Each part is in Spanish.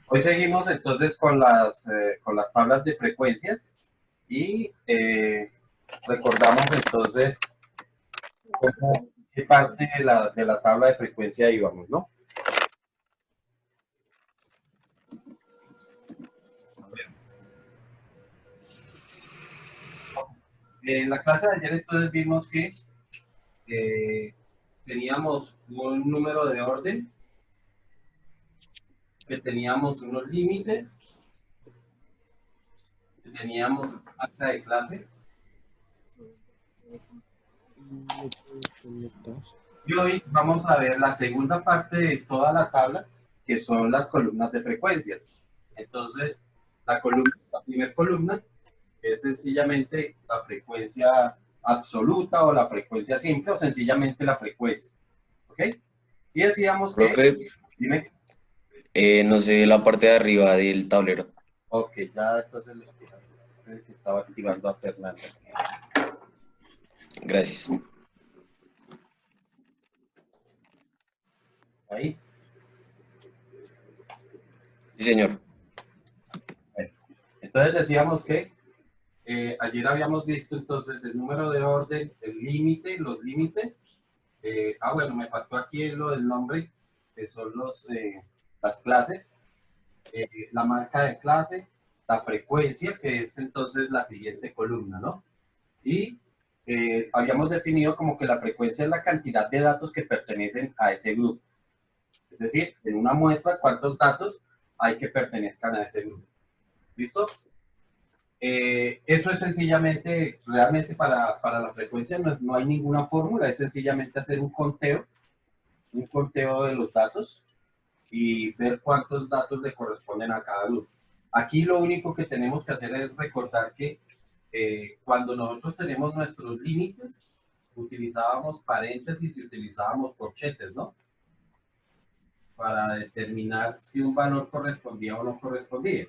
Hoy seguimos entonces con las tablas de frecuencias y recordamos entonces qué parte de la tabla de frecuencia íbamos, ¿no? En la clase de ayer entonces vimos que eh, teníamos un número de orden, que teníamos unos límites, que teníamos acta de clase. Y hoy vamos a ver la segunda parte de toda la tabla, que son las columnas de frecuencias. Entonces, la primera columna es sencillamente la frecuencia absoluta o la frecuencia simple o sencillamente la frecuencia. ¿Ok? Y decíamos que, Profe, dime, no sé la parte de arriba del tablero. ok, ya entonces les queda el que estaba activando a Fernanda. Gracias. Ahí. Sí, señor. Bueno, entonces decíamos que ayer habíamos visto entonces el número de orden, el límite, los límites. Bueno, me faltó aquí lo del nombre, que son las clases, la marca de clase, la frecuencia, que es entonces la siguiente columna, ¿no? Y habíamos definido como que la frecuencia es la cantidad de datos que pertenecen a ese grupo. Es decir, en una muestra, cuántos datos hay que pertenezcan a ese grupo. ¿Listo? Eso es sencillamente, realmente para la frecuencia no hay ninguna fórmula, es sencillamente hacer un conteo de los datos y ver cuántos datos le corresponden a cada grupo. Aquí lo único que tenemos que hacer es recordar que cuando nosotros tenemos nuestros límites, utilizábamos paréntesis y utilizábamos corchetes, ¿no? Para determinar si un valor correspondía o no correspondía.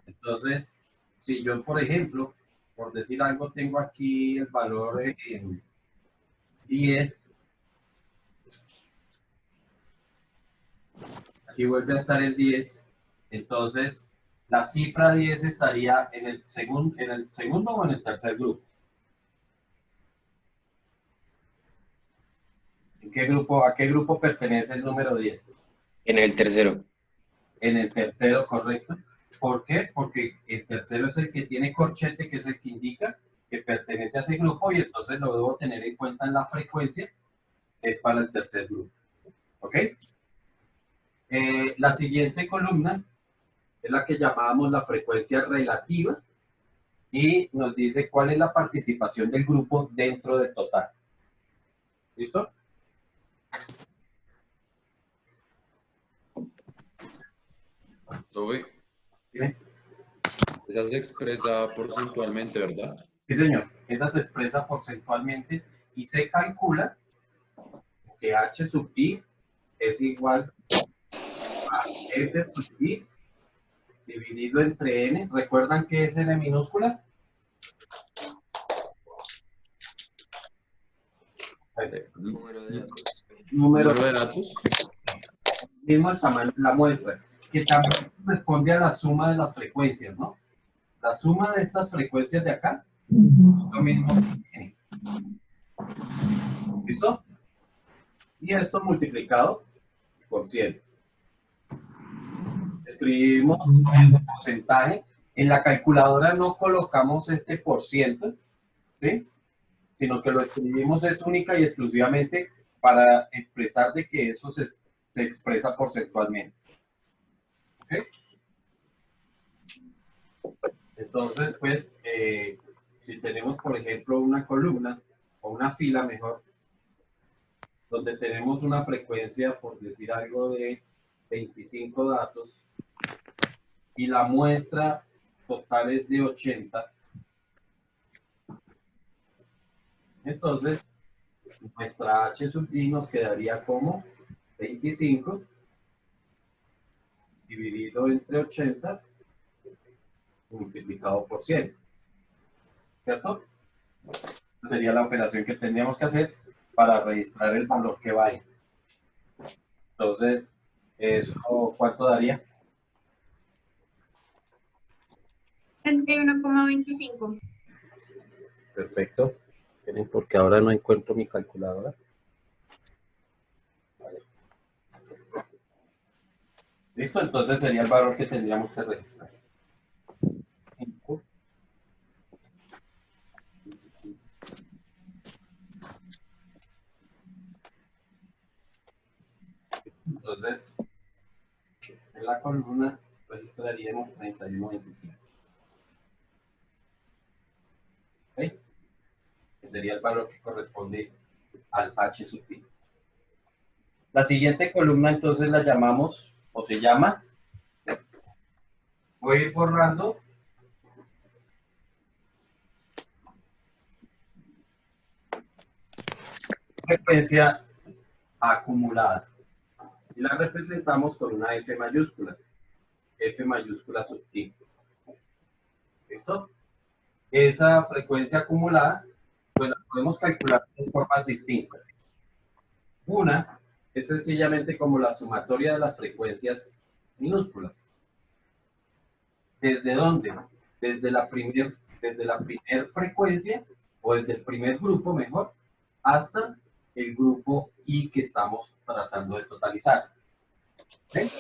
Entonces, si yo, por ejemplo, por decir algo, tengo aquí el valor en 10, aquí vuelve a estar el 10, entonces la cifra 10 estaría en el segundo o en el tercer grupo. ¿A qué grupo pertenece el número 10? En el tercero. En el tercero, correcto. ¿Por qué? Porque el tercero es el que tiene corchete, que es el que indica que pertenece a ese grupo y entonces lo debo tener en cuenta en la frecuencia, es para el tercer grupo. ¿Ok? La siguiente columna es la que llamábamos la frecuencia relativa y nos dice cuál es la participación del grupo dentro del total. ¿Listo? Profe, ¿Tiene? esa se expresa porcentualmente, ¿verdad? Sí, señor. Esa se expresa porcentualmente y se calcula que h sub i es igual a f sub i dividido entre n. ¿Recuerdan qué es n minúscula? Número de datos. Número Número de datos. mismo el tamaño de la muestra, que también responde a la suma de las frecuencias, ¿no? La suma de estas frecuencias de acá, lo mismo que n. ¿Listo? Y esto multiplicado por 100. Escribimos el porcentaje. En la calculadora no colocamos este por ciento, ¿sí? Sino que lo escribimos es única y exclusivamente para expresar de que eso se expresa porcentualmente. ¿Okay? Entonces, pues, si tenemos, por ejemplo, una columna o una fila mejor, donde tenemos una frecuencia, por decir algo, de 25 datos y la muestra total es de 80, entonces nuestra h sub i nos quedaría como 25 dividido entre 80 multiplicado por 100, ¿cierto? Esa sería la operación que tendríamos que hacer para registrar el valor que va ahí. Entonces, ¿Eso cuánto daría? 31,25. Perfecto. Esperen, porque ahora no encuentro mi calculadora. Vale. Listo, entonces sería el valor que tendríamos que registrar. 5. Entonces, en la columna registraríamos 31,25. ¿Ok? Que sería el valor que corresponde al H sub pi. La siguiente columna entonces la llamamos, o se llama, voy a ir borrando frecuencia acumulada. Y la representamos con una F mayúscula. F mayúscula sub ti. ¿Listo? Esa frecuencia acumulada, pues la podemos calcular de formas distintas. Una es sencillamente como la sumatoria de las frecuencias minúsculas. ¿Desde dónde? Desde la primer frecuencia, o desde el primer grupo, mejor, hasta el grupo I que estamos tratando de totalizar. ¿Okay?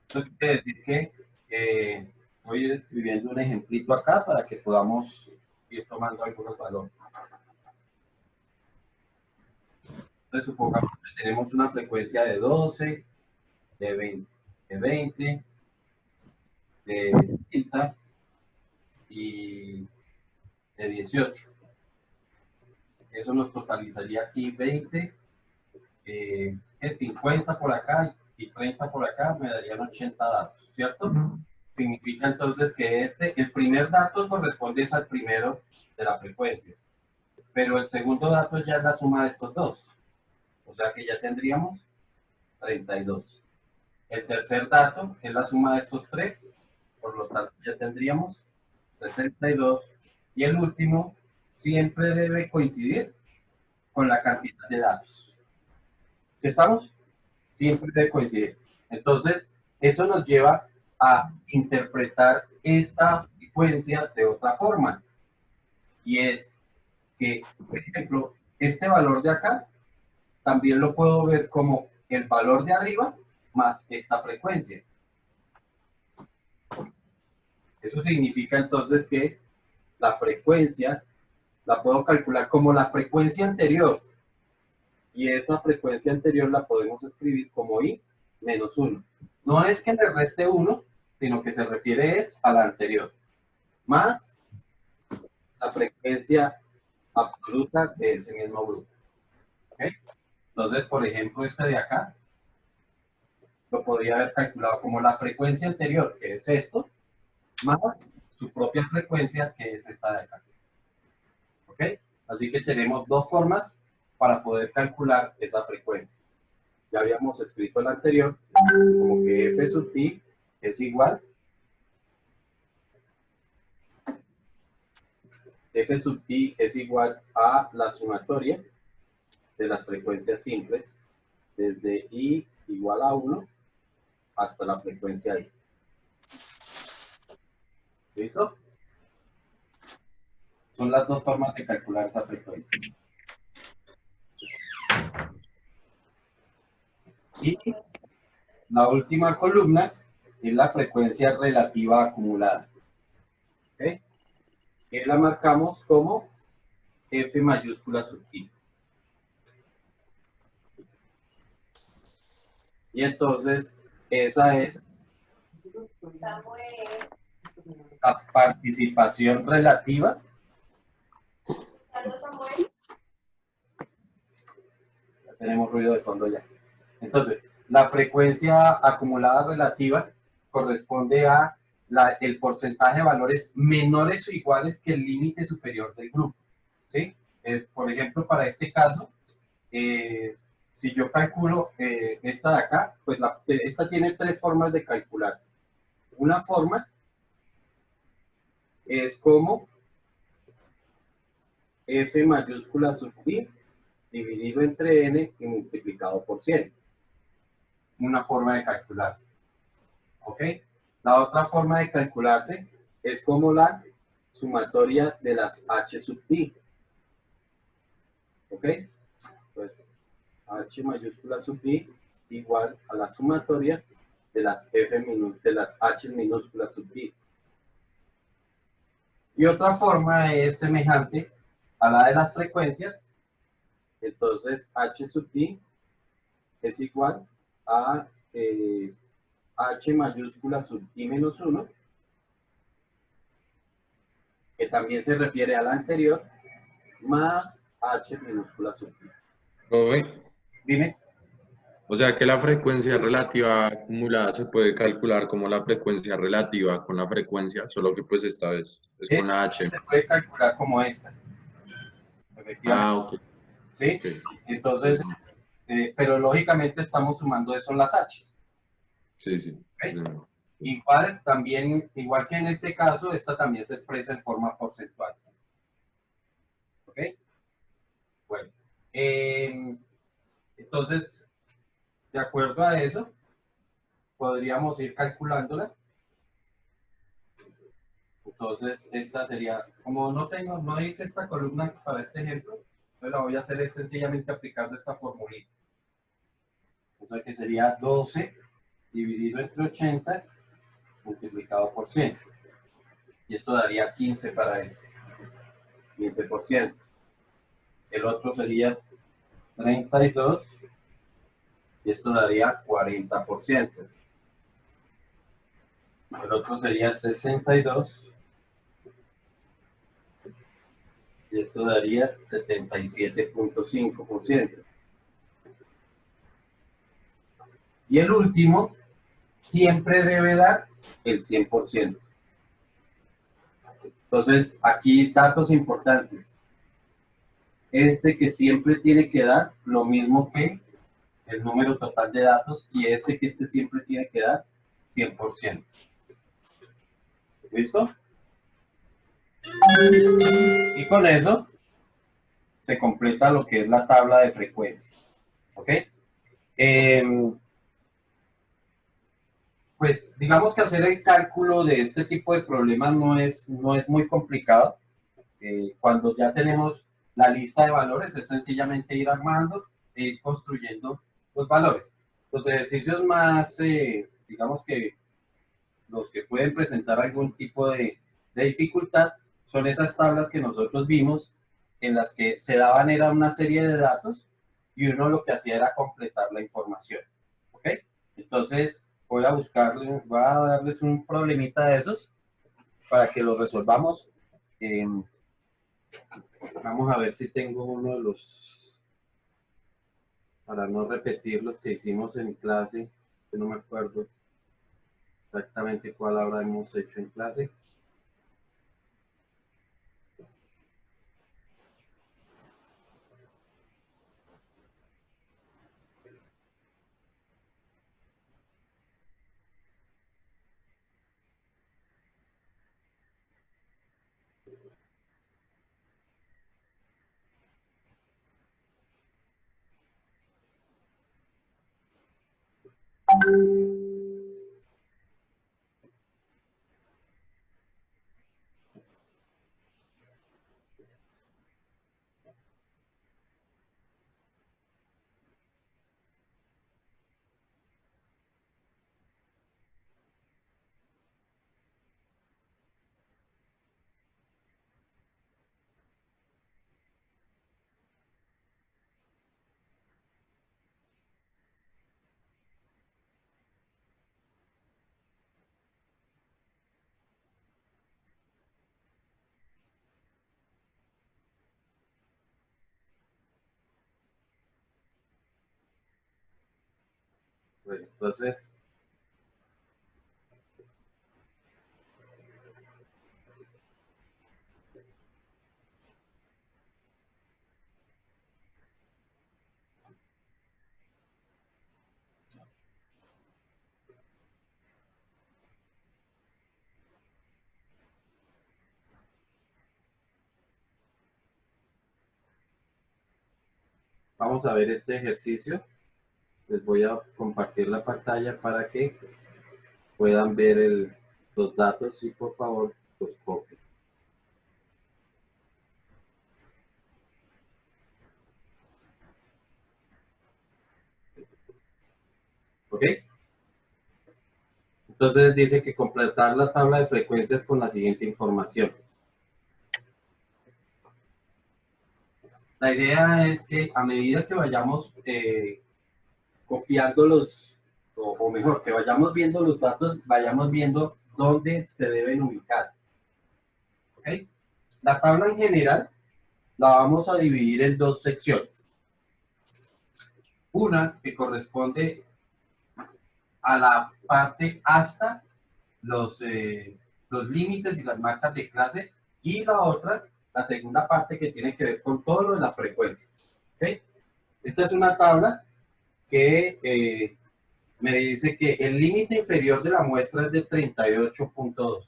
Esto quiere decir que voy escribiendo un ejemplito acá para que podamos ir tomando algunos valores. Entonces, supongamos que tenemos una frecuencia de 12, de 20, de 30 y de 18. Eso nos totalizaría aquí 20, 50 por acá y 30 por acá, me darían 80 datos, ¿cierto? Significa entonces que el primer dato corresponde al primero de la frecuencia, pero el segundo dato ya es la suma de estos dos, o sea que ya tendríamos 32. El tercer dato es la suma de estos tres, por lo tanto ya tendríamos 62. Y el último siempre debe coincidir con la cantidad de datos. ¿Sí estamos? Siempre debe coincidir. Entonces, eso nos lleva a interpretar esta frecuencia de otra forma. Y es que, por ejemplo, este valor de acá también lo puedo ver como el valor de arriba más esta frecuencia. Eso significa entonces que la frecuencia la puedo calcular como la frecuencia anterior. Y esa frecuencia anterior la podemos escribir como I menos 1. No es que le reste 1, sino que se refiere es a la anterior. Más la frecuencia absoluta de ese mismo grupo. ¿Okay? Entonces, por ejemplo, este de acá, lo podría haber calculado como la frecuencia anterior, que es esto, más su propia frecuencia, que es esta de acá. ¿Ok? Así que tenemos dos formas para poder calcular esa frecuencia. Ya habíamos escrito el anterior, como que F sub pi es igual F sub pi es igual a la sumatoria de las frecuencias simples desde I igual a 1 hasta la frecuencia I. ¿Listo? Son las dos formas de calcular esa frecuencia. Y la última columna es la frecuencia relativa acumulada. ¿Ok? Que la marcamos como F mayúscula sub i. Y entonces, esa es la participación relativa ya tenemos ruido de fondo ya. Entonces, la frecuencia acumulada relativa corresponde a el porcentaje de valores menores o iguales que el límite superior del grupo. ¿Sí? Por ejemplo, para este caso, si yo calculo esta de acá, pues esta tiene tres formas de calcularse. Una forma es como F mayúscula sub i dividido entre n y multiplicado por 100. una forma de calcularse. ¿Ok? La otra forma de calcularse es como la sumatoria de las h sub i. ¿Ok? Pues h mayúscula sub i igual a la sumatoria de las de las h minúsculas sub i. Y otra forma es semejante a la de las frecuencias. Entonces h sub i es igual a h mayúscula sub i menos 1, que también se refiere a la anterior, más h minúscula sub i. Profe, Dime. o sea que la frecuencia relativa acumulada se puede calcular como la frecuencia relativa con la frecuencia, solo que pues esta vez es con la H. Se puede calcular como esta, efectivamente. Ah, ok, ¿Sí? ok. Entonces, Entonces, pero lógicamente estamos sumando eso en las h. sí, sí. ¿Ok? Igual, también, igual que en este caso, esta también se expresa en forma porcentual. ¿Ok? Bueno. Entonces, de acuerdo a eso, podríamos ir calculándola. Entonces, esta sería, como no hice esta columna para este ejemplo, entonces la voy a hacer es sencillamente aplicando esta formulita. Entonces, que sería 12 dividido entre 80 multiplicado por 100. Y esto daría 15 para este, 15%. El otro sería 32 y esto daría 40%. El otro sería 62 y esto daría 77.5%. Y el último siempre debe dar el 100%. Entonces, aquí datos importantes. Este que siempre tiene que dar lo mismo que el número total de datos y este siempre tiene que dar 100%. ¿Listo? Y con eso se completa lo que es la tabla de frecuencias. ¿Ok? Pues digamos que hacer el cálculo de este tipo de problemas no es muy complicado. Cuando ya tenemos la lista de valores, es sencillamente ir armando e ir construyendo los valores. Los ejercicios más, digamos que los que pueden presentar algún tipo de dificultad, son esas tablas que nosotros vimos, en las que se daban era una serie de datos y uno lo que hacía era completar la información. ¿Ok? Entonces, voy a darles un problemita de esos para que lo resolvamos. Vamos a ver si tengo uno de los, para no repetir los que hicimos en clase, que no me acuerdo exactamente cuál ahora hemos hecho en clase. Bueno, entonces, vamos a ver este ejercicio. Les voy a compartir la pantalla para que puedan ver los datos y por favor los copien. ¿Ok? Entonces dice que completar la tabla de frecuencias con la siguiente información. La idea es que a medida que vayamos copiando o mejor, que vayamos viendo los datos, vayamos viendo dónde se deben ubicar. ¿Ok? La tabla en general la vamos a dividir en dos secciones. Una que corresponde a la parte hasta los límites y las marcas de clase, y la otra, la segunda parte, que tiene que ver con todo lo de las frecuencias. ¿Okay? Esta es una tabla que me dice que el límite inferior de la muestra es de 38.2.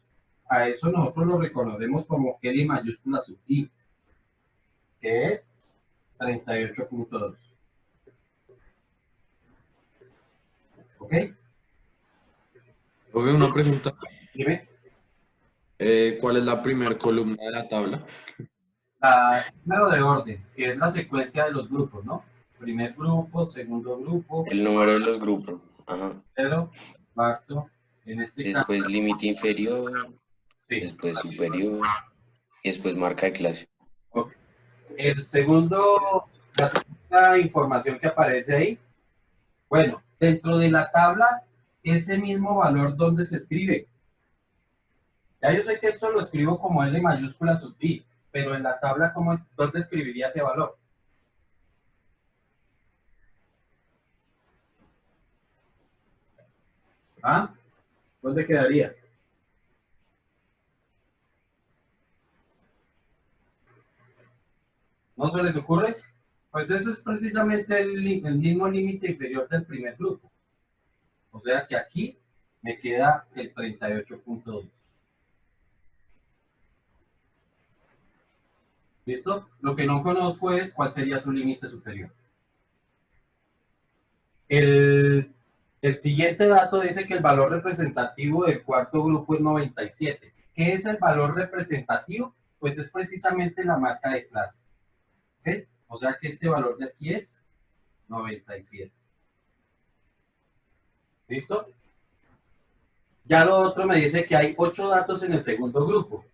A eso nosotros lo reconocemos como L mayúscula sub I, que es 38.2. ¿Ok? Profe, una pregunta. Dime. ¿Cuál es la primera columna de la tabla? Número de orden, que es la secuencia de los grupos, ¿no? Primer grupo, segundo grupo. El número de los grupos. Ajá. Tercero, cuarto, en este caso. Después límite inferior, Sí. después superior y después marca de clase. Okay. El segundo, la segunda información que aparece ahí, bueno, dentro de la tabla, ese mismo valor, ¿dónde se escribe? Ya yo sé que esto lo escribo como L mayúscula sub I, pero en la tabla, ¿dónde escribiría ese valor? ¿Ah? ¿Dónde quedaría? ¿No se les ocurre? Pues eso es precisamente el mismo límite inferior del primer grupo. O sea que aquí me queda el 38.2. ¿Listo? Lo que no conozco es cuál sería su límite superior. El siguiente dato dice que el valor representativo del cuarto grupo es 97. ¿Qué es el valor representativo? Pues es precisamente la marca de clase. ¿Ok? O sea que este valor de aquí es 97. ¿Listo? Ya lo otro me dice que hay 8 datos en el segundo grupo.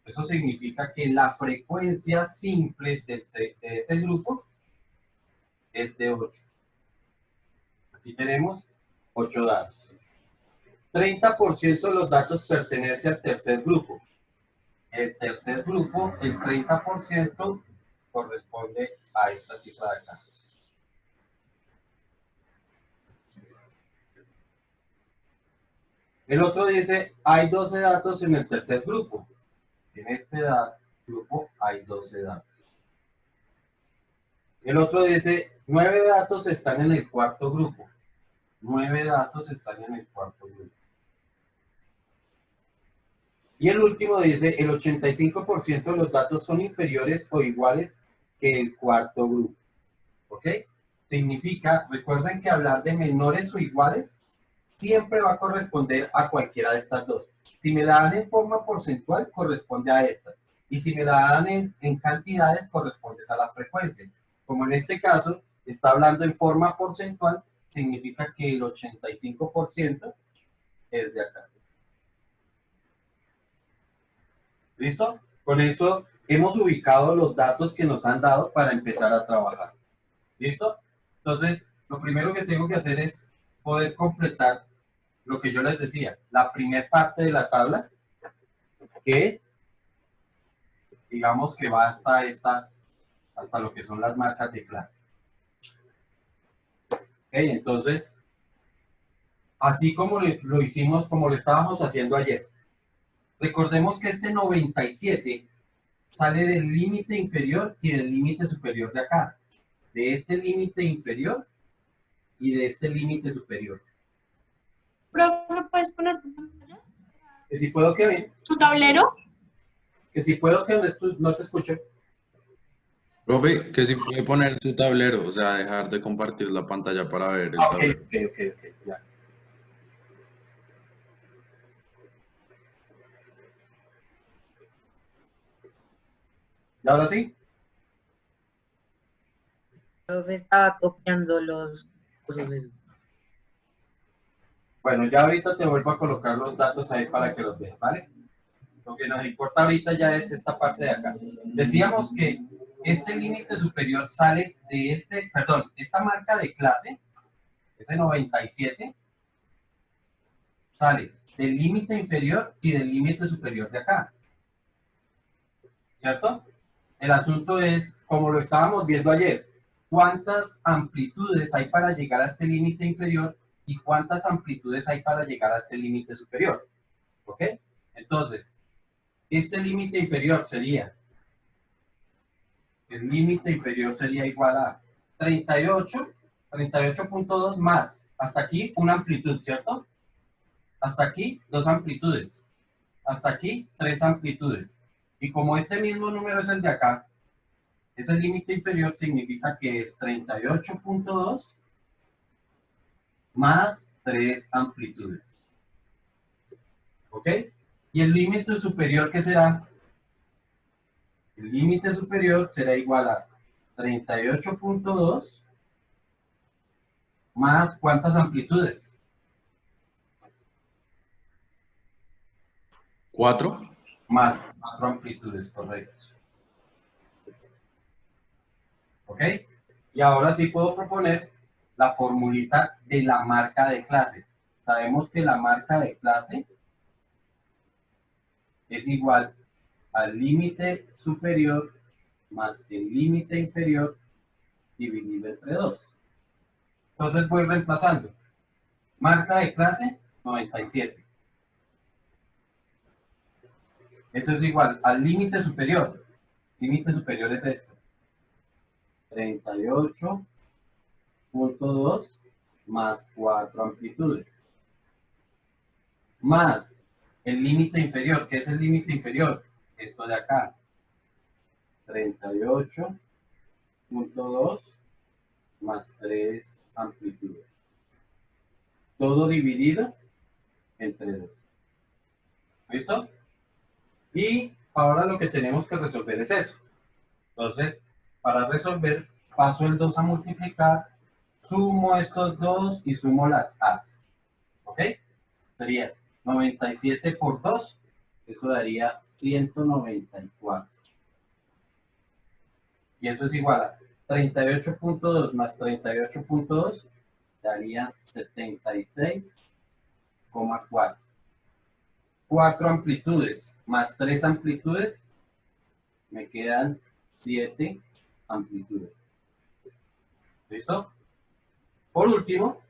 Eso significa que la frecuencia simple de ese grupo es de 8. Aquí tenemos 8 datos. 30% de los datos pertenece al tercer grupo. El tercer grupo, el 30% corresponde a esta cifra de acá. El otro dice, hay 12 datos en el tercer grupo. En este grupo hay 12 datos. El otro dice, 9 datos están en el cuarto grupo. 9 datos están en el cuarto grupo. Y el último dice, el 85% de los datos son inferiores o iguales que el cuarto grupo. ¿Ok? Significa, recuerden que hablar de menores o iguales siempre va a corresponder a cualquiera de estas dos. Si me la dan en forma porcentual, corresponde a esta. Y si me la dan en cantidades, corresponde a la frecuencia. Como en este caso, está hablando en forma porcentual, significa que el 85% es de acá. ¿Listo? Con esto hemos ubicado los datos que nos han dado para empezar a trabajar. ¿Listo? Entonces, lo primero que tengo que hacer es poder completar lo que yo les decía, la primera parte de la tabla, que digamos que va hasta lo que son las marcas de clase. Okay, entonces, así como lo hicimos, como lo estábamos haciendo ayer, recordemos que este 97 sale del límite inferior y del límite superior de acá, de este límite inferior y de este límite superior. Profe, ¿puedes poner tu pantalla? Que si puedo que ven. ¿Tu tablero? Que si puedo que no te escucho. Profe, que si puede poner su tablero, o sea, dejar de compartir la pantalla para ver el Ok, tablero. ok, ya. ¿Y ahora sí? Profe, estaba copiando los cursos esos. Bueno, ya ahorita te vuelvo a colocar los datos ahí para que los veas, ¿vale? Lo que nos importa ahorita ya es esta parte de acá. Decíamos que este límite superior sale de esta marca de clase, ese 97, sale del límite inferior y del límite superior de acá. ¿Cierto? El asunto es, como lo estábamos viendo ayer, ¿cuántas amplitudes hay para llegar a este límite inferior y cuántas amplitudes hay para llegar a este límite superior? ¿Ok? Entonces, este límite inferior sería, el límite inferior sería igual a 38.2 más, hasta aquí una amplitud, ¿cierto? Hasta aquí dos amplitudes, hasta aquí tres amplitudes. Y como este mismo número es el de acá, ese límite inferior significa que es 38.2 más 3 amplitudes. ¿Ok? ¿Y el límite superior qué será? El límite superior será igual a 38.2 más ¿cuántas amplitudes? 4. Más 4 amplitudes, correcto. ¿Ok? Y ahora sí puedo proponer la formulita de la marca de clase. Sabemos que la marca de clase es igual al límite superior más el límite inferior dividido entre 2. Entonces voy reemplazando. Marca de clase, 97. Eso es igual al límite superior. Límite superior es esto. 38.2 más 4 amplitudes. Más el límite inferior. ¿Qué es el límite inferior? Esto de acá. 38.2 más 3 amplitudes. Todo dividido entre 2. ¿Listo? Y ahora lo que tenemos que resolver es eso. Entonces, para resolver, paso el 2 a multiplicar, sumo estos dos y sumo las a's. ¿Ok? Sería 97 por 2, eso daría 194. Y eso es igual a 38.2 más 38.2 daría 76,4. 4 amplitudes más 3 amplitudes, me quedan 7 amplitudes. ¿Listo? Por último,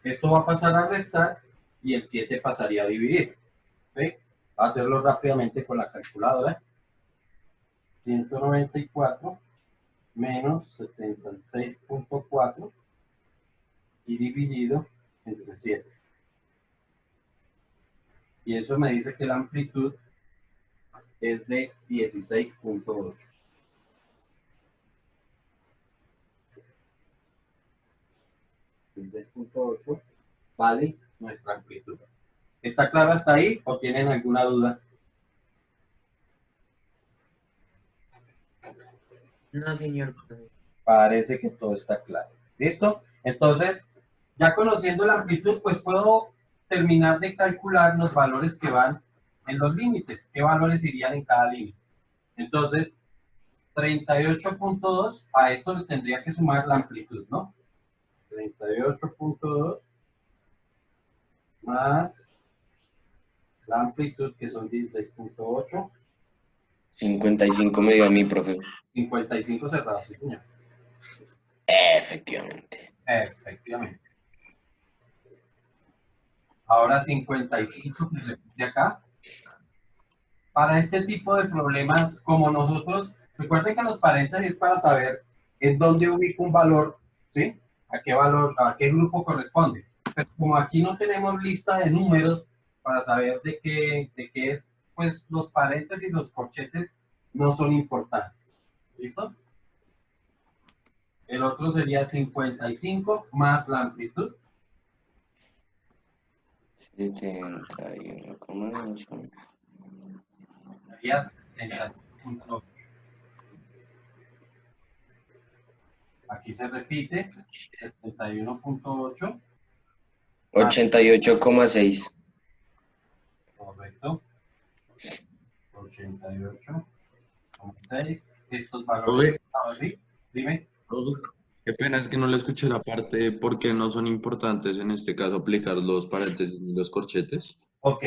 esto va a pasar a restar y el 7 pasaría a dividir. ¿Sí? Va a hacerlo rápidamente con la calculadora. 194 menos 76.4 y dividido entre 7. Y eso me dice que la amplitud es de 16.8. Vale nuestra amplitud. ¿Está claro hasta ahí o tienen alguna duda? No, señor profe. Parece que todo está claro. ¿Listo? Entonces, ya conociendo la amplitud, pues puedo terminar de calcular los valores que van en los límites. ¿Qué valores irían en cada límite? Entonces, 38.2, a esto le tendría que sumar la amplitud, ¿no? 38.2 más la amplitud, que son 16.8. 55 me dio a mí, profe. 55 cerrados, sí, señor. Efectivamente. Efectivamente. Ahora 55 se repite acá. Para este tipo de problemas, como nosotros, recuerden que los paréntesis es para saber en dónde ubico un valor, ¿sí? A qué valor, a qué grupo corresponde. Pero como aquí no tenemos lista de números para saber de qué, pues los paréntesis, los corchetes no son importantes. ¿Listo? El otro sería 55 más la amplitud. 71,8. Sería 70.8. Aquí se repite 71.8. 88,6. Correcto. 88,6. Estos valores. Profe, ¿Sí? Dime. profe, qué pena es que no le escuché la parte de por qué no son importantes en este caso aplicar los paréntesis y los corchetes. Ok,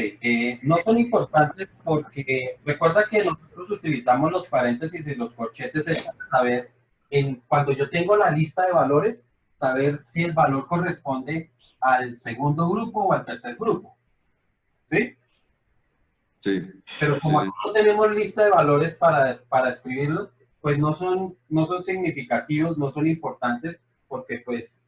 no son importantes porque recuerda que nosotros utilizamos los paréntesis y los corchetes es para saber, cuando yo tengo la lista de valores, saber si el valor corresponde al segundo grupo o al tercer grupo. ¿Sí? Sí, Pero sí, como sí. aquí no tenemos lista de valores para escribirlos, pues no son significativos, no son importantes, porque pues,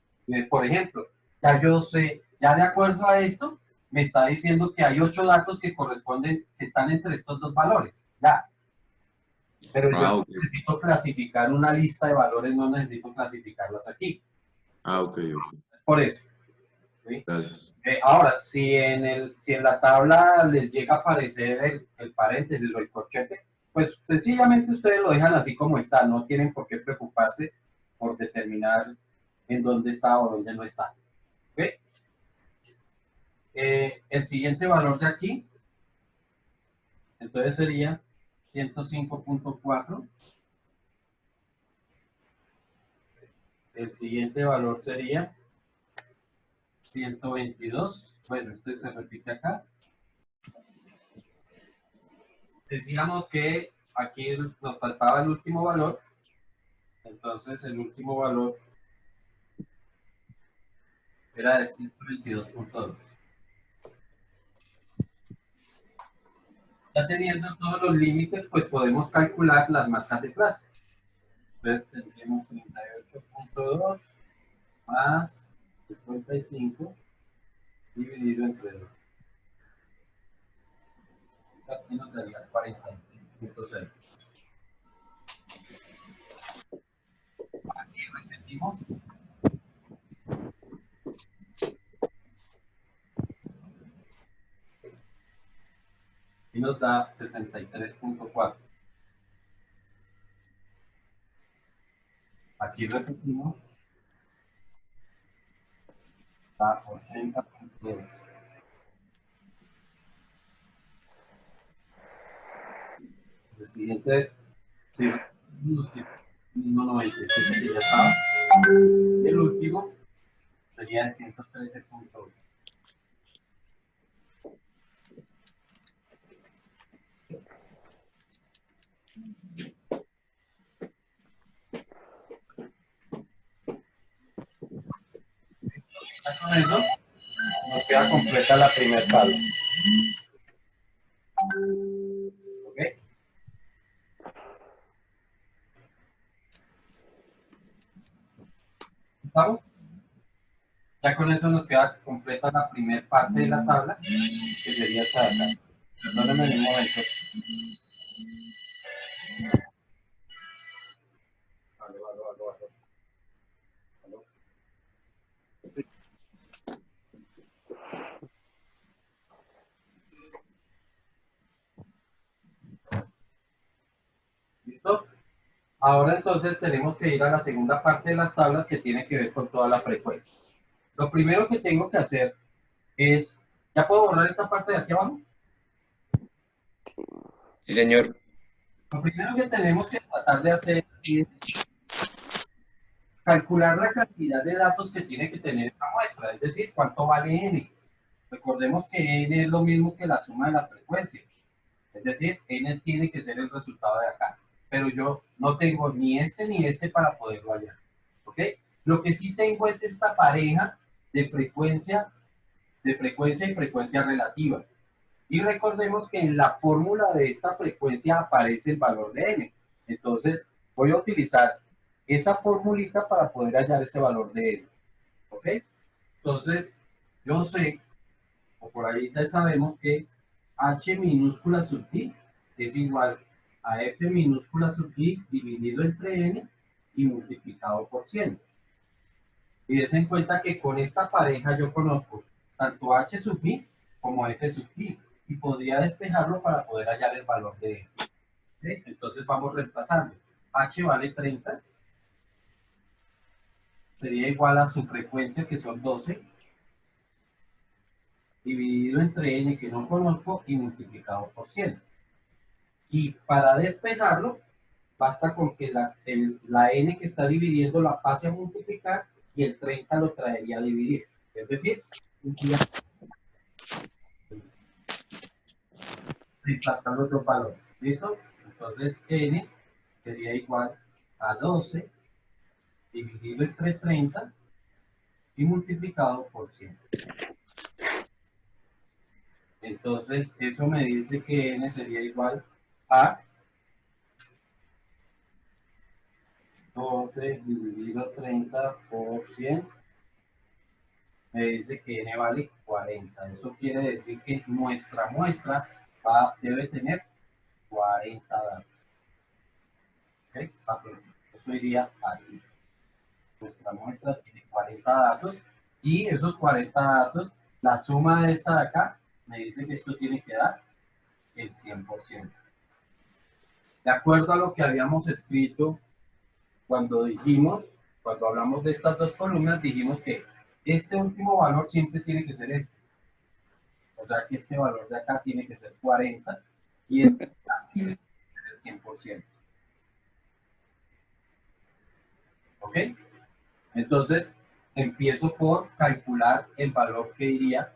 por ejemplo, ya yo sé, ya de acuerdo a esto, me está diciendo que hay 8 datos que corresponden, que están entre estos dos valores, ya. Pero yo Ah, ok. necesito clasificar una lista de valores, no necesito clasificarlas aquí. Ah, ok, ok. Por eso, ¿sí? Gracias. Ahora, si en la tabla les llega a aparecer el paréntesis o el corchete, pues sencillamente ustedes lo dejan así como está, no tienen por qué preocuparse por determinar en dónde está o dónde no está. ¿Ok? El siguiente valor de aquí, entonces sería 105.4. El siguiente valor sería 122. Bueno, este se repite acá. Decíamos que aquí nos faltaba el último valor, entonces el último valor era de 122.2. Ya teniendo todos los límites, pues podemos calcular las marcas de clase. Entonces tendríamos 38.2 más 55 dividido entre 2. Aquí nos daría 46.6. Aquí repetimos. Y nos da 63.4. Aquí repetimos. Da 80.2. El siguiente, sí, 1.97 que ya estaba. Y el último sería de 113.8. Ya con eso nos queda completa la primera tabla. ¿Ok? ¿Estamos? Ya con eso nos queda completa la primera parte de la tabla, que sería esta de acá. Perdónenme un momento. Aló, aló, aló, aló. Aló. ¿Listo? Ahora entonces tenemos que ir a la segunda parte de las tablas que tiene que ver con toda la frecuencia. Lo primero que tengo que hacer es, ¿ya puedo borrar esta parte de aquí abajo? Sí, señor. Lo primero que tenemos que tratar de hacer es calcular la cantidad de datos que tiene que tener la muestra, es decir, cuánto vale n. Recordemos que n es lo mismo que la suma de las frecuencias, es decir, n tiene que ser el resultado de acá, pero yo no tengo ni este para poderlo hallar, ¿ok? Lo que sí tengo es esta pareja de frecuencia y frecuencia relativa. Y recordemos que en la fórmula de esta frecuencia aparece el valor de n. Entonces, voy a utilizar esa formulita para poder hallar ese valor de n. ¿Ok? Entonces, yo sé, o por ahí ya sabemos que h minúscula sub i es igual a f minúscula sub i dividido entre n, y multiplicado por 100. Y des en cuenta que con esta pareja yo conozco tanto h sub i como f sub i, y podría despejarlo para poder hallar el valor de n. ¿Sí? Entonces vamos reemplazando. H vale 30, sería igual a su frecuencia, que son 12, dividido entre n, que no conozco, y multiplicado por 100. Y para despejarlo, basta con que la n que está dividiendo la pase a multiplicar, y el 30 lo traería a dividir. Es decir, reemplazar los dos valores. ¿Listo? Entonces n sería igual a 12 dividido entre 30 y multiplicado por 100. Entonces eso me dice que n sería igual a 12 dividido 30 por 100. Me dice que n vale 40. Eso quiere decir que nuestra muestra debe tener 40 datos. ¿Okay? Eso iría aquí. Nuestra muestra tiene 40 datos, y esos 40 datos, la suma de esta de acá, me dice que esto tiene que dar el 100%. De acuerdo a lo que habíamos escrito cuando hablamos de estas dos columnas, dijimos que este último valor siempre tiene que ser este. O sea que este valor de acá tiene que ser 40, y este tiene que ser el 100%. ¿Ok? Entonces, empiezo por calcular el valor que iría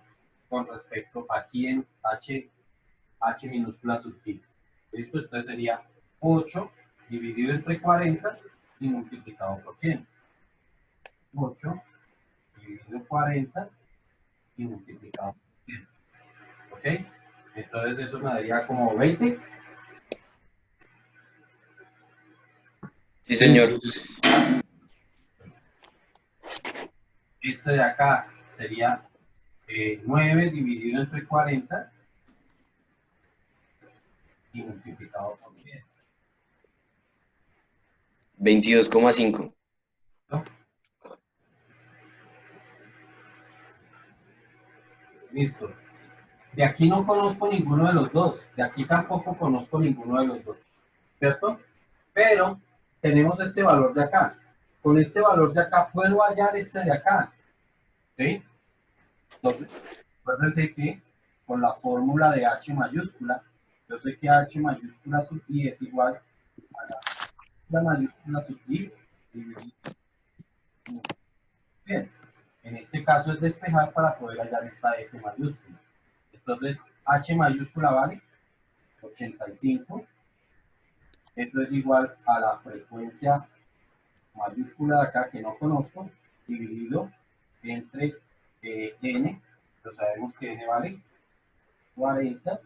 con respecto aquí en h minúscula sub i. ¿Listo? Entonces sería 8 dividido entre 40 y multiplicado por 100. 8 dividido 40 y multiplicado por 100. ¿Ok? Entonces eso me daría como 20. Sí, señor. Este de acá sería 9 dividido entre 40 y multiplicado por 100. 22,5. ¿No? Listo. De aquí no conozco ninguno de los dos. De aquí tampoco conozco ninguno de los dos. ¿Cierto? Pero tenemos este valor de acá. Con este valor de acá puedo hallar este de acá. ¿Sí? Entonces, acuérdense que con la fórmula de H mayúscula, yo sé que H mayúscula sub i es igual a la mayúscula sub i dividido. Bien, en este caso es despejar para poder hallar esta F mayúscula. Entonces, H mayúscula vale 85. Esto es igual a la frecuencia mayúscula de acá, que no conozco, dividido entre n. Pues sabemos que n vale 40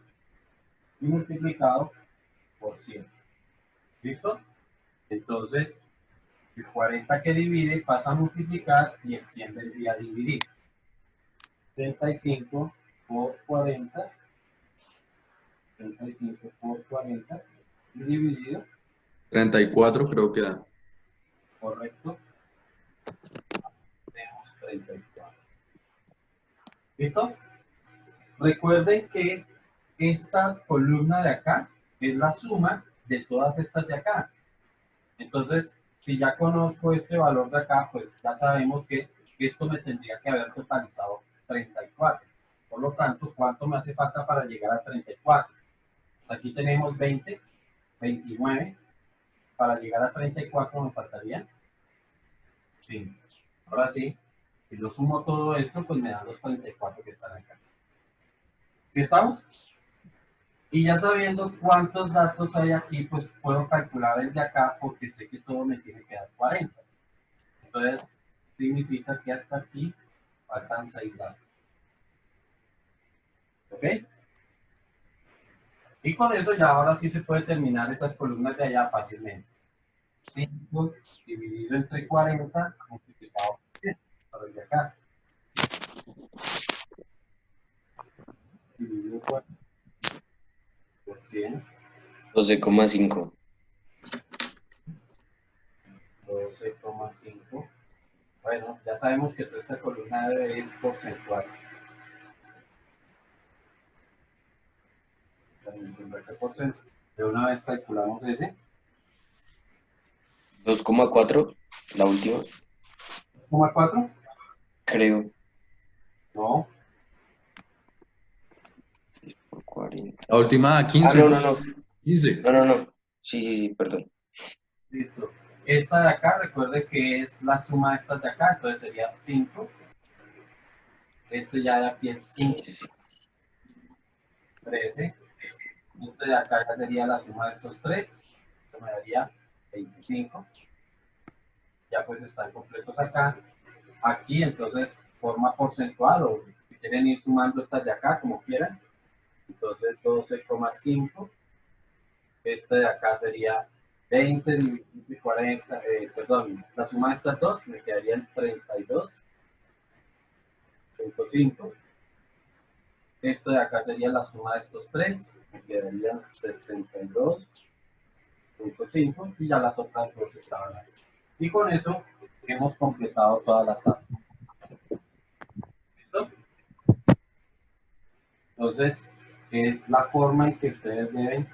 y multiplicado por 100. ¿Listo? Entonces, el 40 que divide pasa a multiplicar, y el 100 vendría a dividir. 35 por 40. 35 por 40 y dividido. 34 creo que da. Correcto. Tenemos 34. ¿Listo? Recuerden que esta columna de acá es la suma de todas estas de acá. Entonces, si ya conozco este valor de acá, pues ya sabemos que esto me tendría que haber totalizado 34. Por lo tanto, ¿cuánto me hace falta para llegar a 34? Aquí tenemos 20, 29. Para llegar a 34 me faltaría 5. Ahora sí, si lo sumo todo esto, pues me dan los 34 que están acá. ¿Sí estamos? Y ya sabiendo cuántos datos hay aquí, pues puedo calcular el de acá, porque sé que todo me tiene que dar 40. Entonces, significa que hasta aquí faltan 6 datos. ¿Ok? Y con eso ya ahora sí se puede terminar esas columnas de allá fácilmente. 5 dividido entre 40 multiplicado por 100. Para el de acá. Dividido por 100. 12,5. 12,5. Bueno, ya sabemos que toda esta columna debe ir porcentual. De una vez calculamos ese. 2,4, la última, 2,4. creo, No, por 40. La última da Ah, 15, no, ¿no? no, no, 15. no. Sí, perdón. listo. Esta de acá, recuerde que es la suma de estas de acá, entonces sería 5. Este ya de aquí es 5, Sí. 13. Este de acá ya sería la suma de estos 3. Se me daría 25. Ya pues están completos acá. Aquí entonces forma porcentual o si quieren ir sumando estas de acá como quieran. Entonces 12,5. Este de acá sería 20 y 40, perdón, la suma de estas dos me quedarían 32,5. Esto de acá sería la suma de estos tres, me quedarían 62,5 y ya las otras dos estaban ahí. Y con eso hemos completado toda la tabla. ¿Listo? Entonces, es la forma en que ustedes deben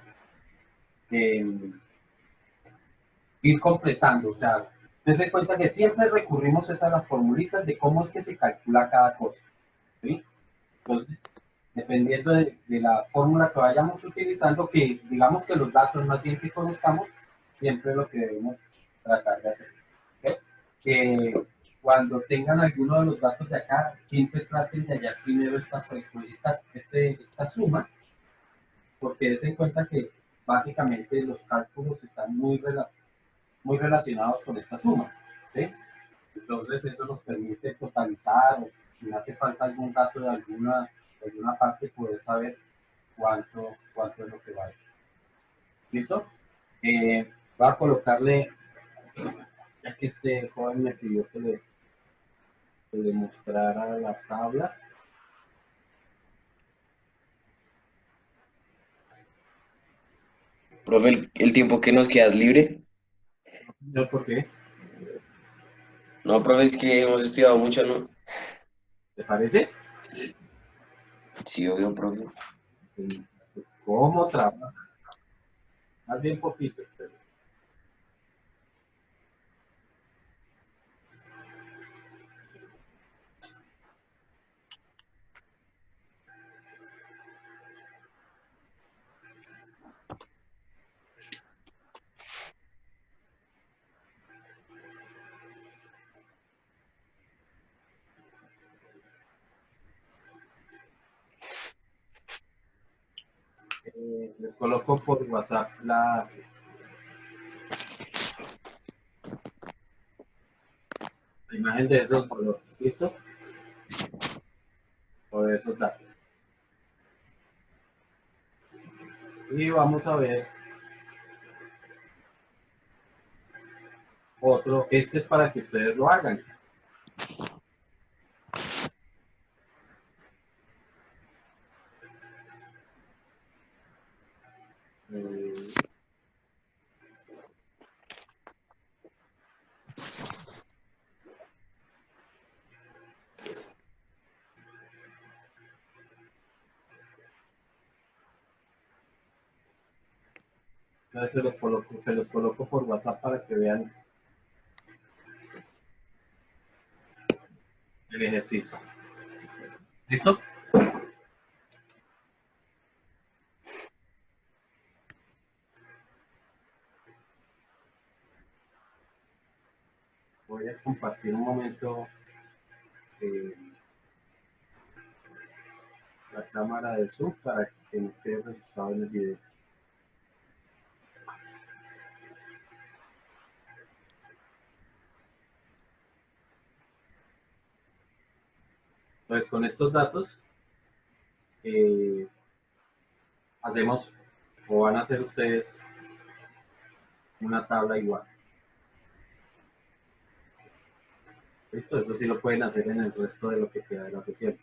ir completando. O sea, dense cuenta que siempre recurrimos a las formulitas de cómo es que se calcula cada cosa. ¿Sí? Entonces, dependiendo de la fórmula que vayamos utilizando, que digamos que los datos más bien que conozcamos, siempre es lo que debemos tratar de hacer. ¿Okay? Que cuando tengan alguno de los datos de acá, siempre traten de hallar primero esta frecuencia, esta suma, porque des en cuenta que básicamente los cálculos están muy relacionados con esta suma. ¿Sí? Entonces eso nos permite totalizar, o si me hace falta algún dato de alguna parte, poder saber cuánto es lo que vale. ¿Listo? Voy a colocarle, ya que este joven me pidió que le mostrara la tabla. Profe, el tiempo que nos queda es libre. ¿Yo por qué? No, profe, es que hemos estudiado mucho, ¿no? ¿Te parece? Sí, obvio, profe. ¿Cómo trabaja? Más bien poquito, pero les coloco por WhatsApp la imagen de esos valores. ¿Listo? O de esos datos. Y vamos a ver otro. Este es para que ustedes lo hagan. Entonces se los coloco por WhatsApp para que vean el ejercicio. ¿Listo? Voy a compartir un momento eh, la cámara de Zoom para que nos quede registrado en el video. Entonces, con estos datos, hacemos o van a hacer ustedes una tabla igual. ¿Listo? Eso sí lo pueden hacer en el resto de lo que queda de la sesión.